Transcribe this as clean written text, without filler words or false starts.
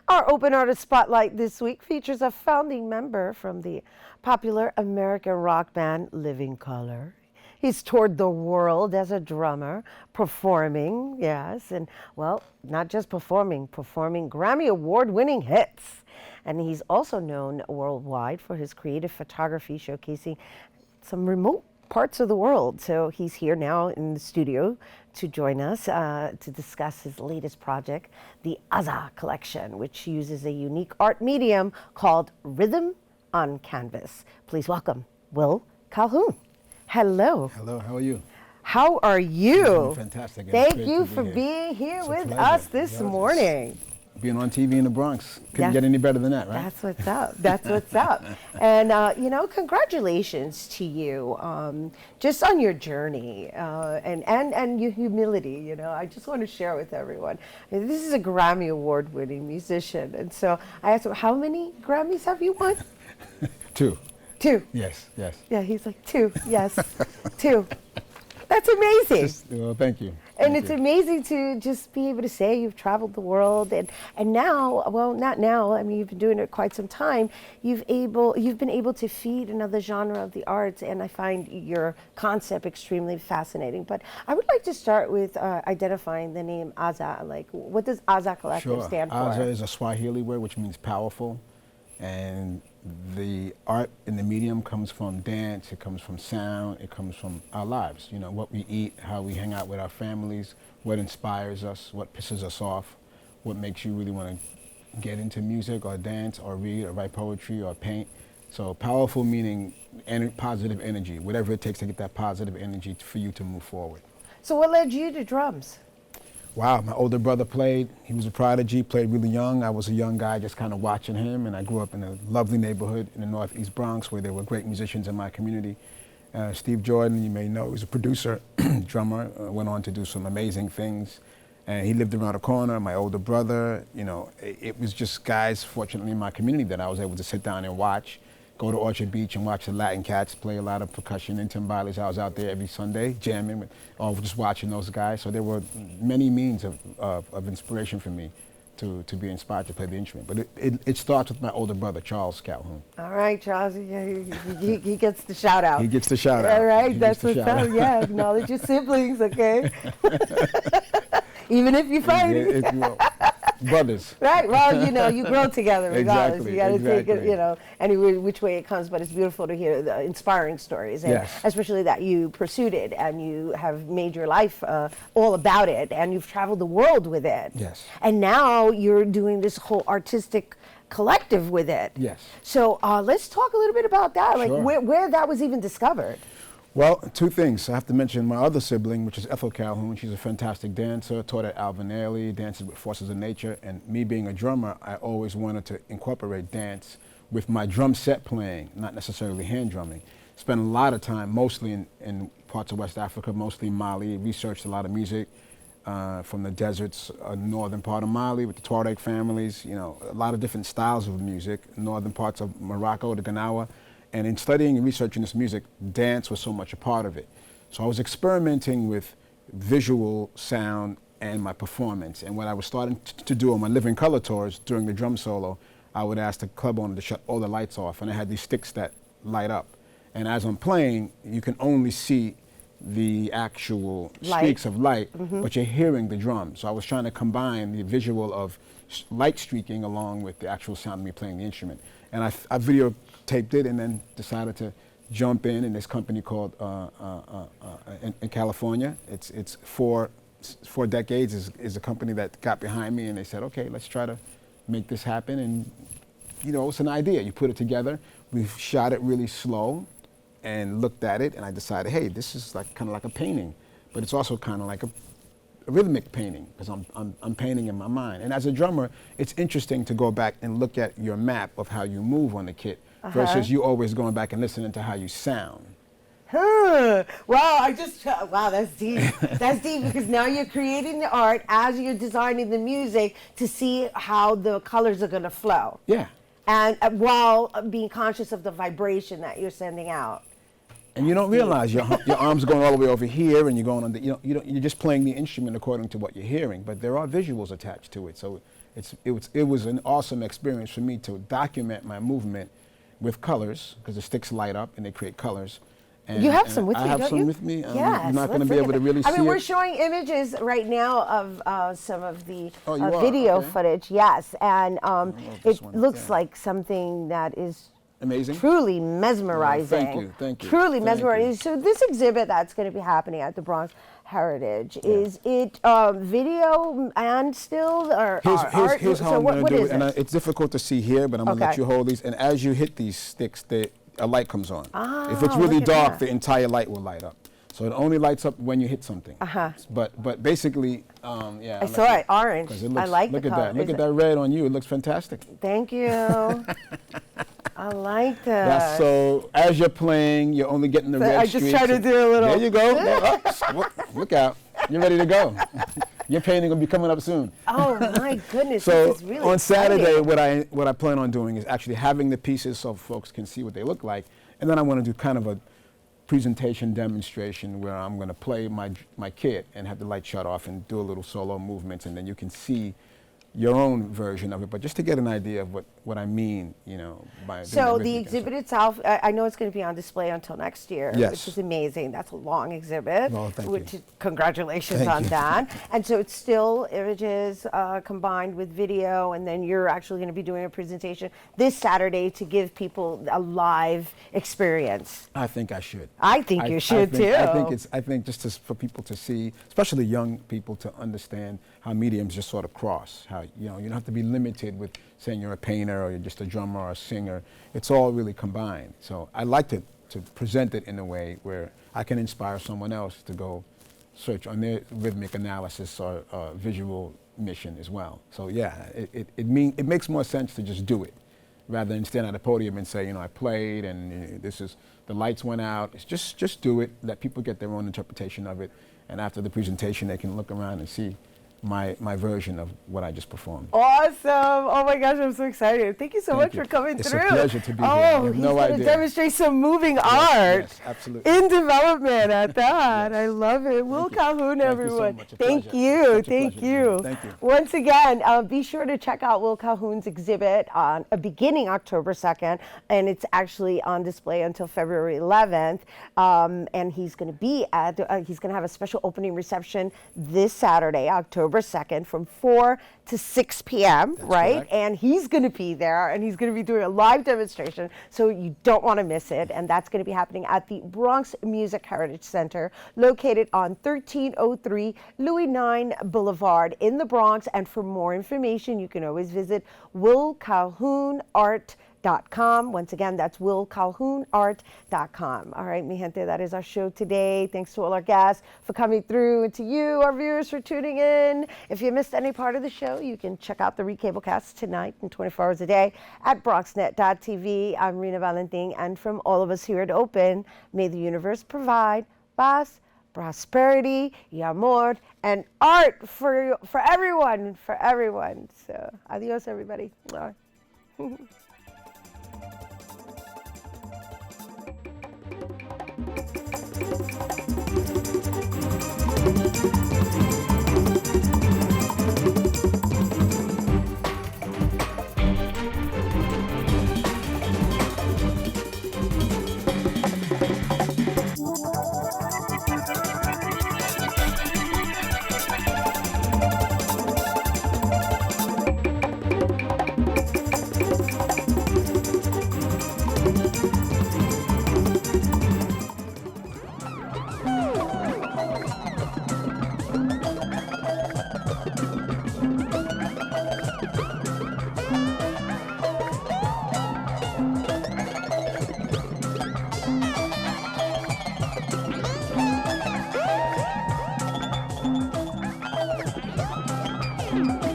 Our Open Artist Spotlight this week features a founding member from the popular American rock band Living Colour. He's toured the world as a drummer, performing, yes, and well, not just performing Grammy Award winning hits. And he's also known worldwide for his creative photography showcasing some remote parts of the world. So he's here now in the studio to join us to discuss his latest project, the Aza Collection, which uses a unique art medium called rhythm on canvas. Please welcome Will Calhoun. Hello. Hello, how are you? How are you? I'm fantastic. Thank you for being here with us this morning. Being on TV in the Bronx. Couldn't Yes. get any better than that, right? That's what's up. That's what's up. And, congratulations to you just on your journey and your humility. I just want to share with everyone. This is a Grammy Award winning musician. And so I asked him, how many Grammys have you won? Two. Two. Yes, yes. Yeah, he's like, two. Yes, two. That's amazing. Well, thank you. And Thank it's you. amazing to just be able to say you've traveled the world and now, well, not now, I mean, you've been doing it quite some time. You've been able to feed another genre of the arts, and I find your concept extremely fascinating. But I would like to start with identifying the name Aza. Like, what does Aza Collective Sure. stand for? Aza is a Swahili word which means powerful. And the art in the medium comes from dance, it comes from sound, it comes from our lives. What we eat, how we hang out with our families, what inspires us, what pisses us off, what makes you really want to get into music or dance or read or write poetry or paint. So powerful meaning positive energy, whatever it takes to get that positive energy for you to move forward. So what led you to drums? Wow, my older brother played. He was a prodigy, played really young. I was a young guy just kind of watching him, and I grew up in a lovely neighborhood in the Northeast Bronx where there were great musicians in my community. Steve Jordan, you may know, he was a producer, drummer, went on to do some amazing things. And he lived around the corner, my older brother. It was just guys, fortunately, in my community that I was able to sit down and watch. Go to Orchard Beach and watch the Latin Cats play a lot of percussion and timbales. I was out there every Sunday jamming or just watching those guys. So there were many means of inspiration for me to be inspired to play the instrument. But it starts with my older brother, Charles Calhoun. All right, Charles, he gets the shout out. He gets the shout out. All right, He that's gets the what's shout up. out. Yeah, acknowledge your siblings, okay? Even if you fight. Brothers. Right, well, you grow together regardless. Exactly, You got to take exactly. it, any which way it comes, but it's beautiful to hear the inspiring stories, and Yes. especially that you pursued it and you have made your life all about it, and you've traveled the world with it. Yes. And now you're doing this whole artistic collective with it. Yes. So let's talk a little bit about that, like Sure. where that was even discovered. Well, two things. I have to mention my other sibling, which is Ethel Calhoun. She's a fantastic dancer, taught at Alvin Ailey, dances with Forces of Nature. And me being a drummer, I always wanted to incorporate dance with my drum set playing, not necessarily hand drumming. Spent a lot of time, mostly in parts of West Africa, mostly Mali, researched a lot of music from the deserts, northern part of Mali with the Tuareg families, a lot of different styles of music, northern parts of Morocco, the Ganawa. And in studying and researching this music, dance was so much a part of it. So I was experimenting with visual sound and my performance. And what I was starting to do on my Living Color tours during the drum solo, I would ask the club owner to shut all the lights off. And I had these sticks that light up. And as I'm playing, you can only see the actual streaks of light, but you're hearing the drum. So I was trying to combine the visual of light streaking along with the actual sound of me playing the instrument. And I videotaped it and then decided to jump in this company called in California. It's four decades is a company that got behind me, and they said, okay, let's try to make this happen. And it's an idea. You put it together. We shot it really slow and looked at it, and I decided, hey, this is kind of like a painting, but it's also kind of like a rhythmic painting, because I'm painting in my mind. And as a drummer, it's interesting to go back and look at your map of how you move on the kit versus you always going back and listening to how you sound. Wow, wow, that's deep. That's deep, because now you're creating the art as you're designing the music to see how the colors are going to flow. Yeah. And while being conscious of the vibration that you're sending out. And you don't realize your arms are going all the way over here, and you're going on you're just playing the instrument according to what you're hearing. But there are visuals attached to it, so It was an awesome experience for me to document my movement with colors, because the sticks light up and they create colors. And, you have some with I you, have don't some you? with me. Yes, you're not going to let's be look able at to really that. see I mean, we're it. showing images right now of some of the Oh, you are? video Okay. footage. Yes, and know if this it one- looks yeah. like something that is Amazing. truly mesmerizing. Thank you. Truly Thank mesmerizing. you. So this exhibit that's going to be happening at the Bronx Heritage, is it video and still, or art? Here's how So I'm going to what do is it. And it? it's difficult to see here, but I'm going to let Okay. you hold these. And as you hit these sticks, a light comes on. Ah, If it's really look at dark, that. the entire light will light up. So it only lights up when you hit something. But basically, yeah. I saw it orange. 'Cause it I looks, like the look at color. that. Look Is at it- that red on you. It looks fantastic. Thank you. I like that. That's so. As you're playing, you're only getting the red I just streaks. try to do a little. There you go. Look out. You're ready to go. Your painting will be coming up soon. Oh my goodness, So this is really on Saturday, exciting. what I plan on doing is actually having the pieces so folks can see what they look like, and then I want to do kind of a presentation demonstration where I'm going to play my kit and have the light shut off and do a little solo movements, and then you can see your own version of it, but just to get an idea of what I mean, by doing So that the rhythmic exhibit itself, I know it's going to be on display until next year, Yes. which is amazing. That's a long exhibit. Well, thank you. which is, congratulations Thank on you. that. And so it's still images combined with video, and then you're actually going to be doing a presentation this Saturday to give people a live experience. I think I should. I think you should too. I think just for people to see, especially young people, to understand how mediums just sort of cross. How you don't have to be limited with saying you're a painter or you're just a drummer or a singer. It's all really combined. So I like to present it in a way where I can inspire someone else to go search on their rhythmic analysis or visual mission as well. So yeah, it makes more sense to just do it rather than stand at a podium and say, I played and the lights went out. It's just do it. Let people get their own interpretation of it, and after the presentation, they can look around and see my version of what I just performed. Awesome. Oh my gosh, I'm so excited. Thank you so much you. for coming It's through. a pleasure to be here. Oh, You have he's no going to idea. demonstrate some moving art Yes, absolutely. in development at that. Yes. I love it. Will you. Calhoun, Thank you so everyone. much. A Thank pleasure. you. Such a Thank pleasure to be you. here. Thank you. Once again, be sure to check out Will Calhoun's exhibit on beginning October 2nd, and it's actually on display until February 11th. And he's going to be he's going to have a special opening reception this Saturday, October 2nd, from 4 to 6 p.m., right? correct. And he's going to be there, and he's going to be doing a live demonstration, so you don't want to miss it. And that's going to be happening at the Bronx Music Heritage Center, located on 1303 Louis 9 Boulevard in the Bronx. And for more information, you can always visit willcalhounart.com. Once again, that's willcalhounart.com. All right, mi gente, that is our show today. Thanks to all our guests for coming through, and to you, our viewers, for tuning in. If you missed any part of the show, you can check out the recablecast tonight and 24 hours a day at BronxNet.tv. I'm Rena Valentin, and from all of us here at Open, may the universe provide paz, prosperity, y amor, and art for everyone, So, adios, everybody. Bye. Thank you.